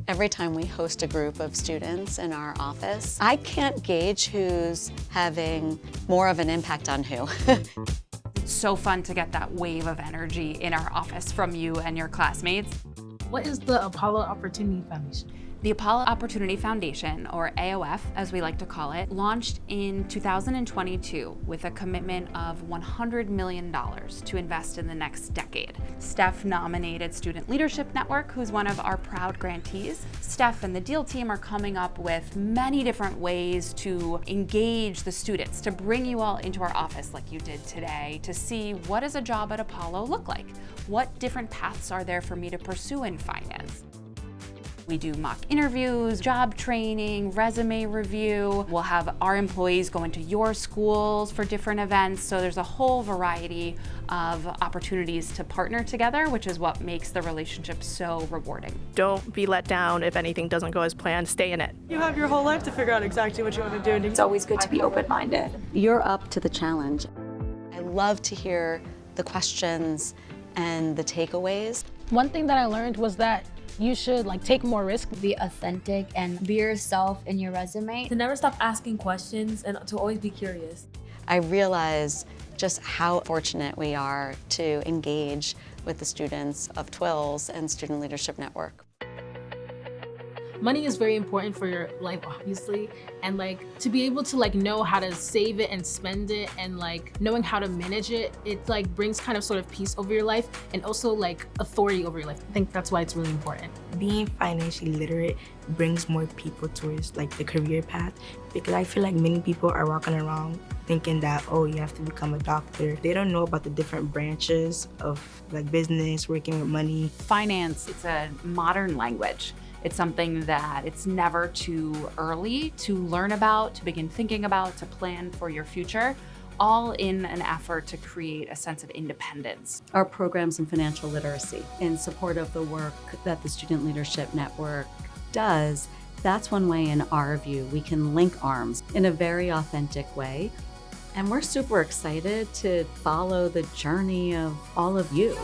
Every time we host a group of students in our office, I can't gauge who's having more of an impact on who. It's so fun to get that wave of energy in our office from you and your classmates. What is the Apollo Opportunity Foundation? The Apollo Opportunity Foundation, or AOF as we like to call it, launched in 2022 with a commitment of $100 million to invest in the next decade. Steph nominated Student Leadership Network, who's one of our proud grantees. Steph and the deal team are coming up with many different ways to engage the students, to bring you all into our office like you did today, to see what does a job at Apollo look like? What different paths are there for me to pursue in finance? We do mock interviews, job training, resume review. We'll have our employees go into your schools for different events. So there's a whole variety of opportunities to partner together, which is what makes the relationship so rewarding. Don't be let down if anything doesn't go as planned. Stay in it. You have your whole life to figure out exactly what you want to do. It's always good to be open-minded. You're up to the challenge. I love to hear the questions and the takeaways. One thing that I learned was that you should take more risk. Be authentic and be yourself in your resume. To never stop asking questions and to always be curious. I realize just how fortunate we are to engage with the students of TWILS and Student Leadership Network. Money is very important for your life, obviously, and to be able to know how to save it and spend it, and knowing how to manage it, it brings kind of sort of peace over your life, and also authority over your life. I think that's why it's really important. Being financially literate brings more people towards the career path, because I feel like many people are walking around thinking that, oh, you have to become a doctor. They don't know about the different branches of business, working with money. Finance, it's a modern language. It's something that it's never too early to learn about, to begin thinking about, to plan for your future, all in an effort to create a sense of independence. Our programs in financial literacy in support of the work that the Student Leadership Network does, that's one way in our view we can link arms in a very authentic way. And we're super excited to follow the journey of all of you.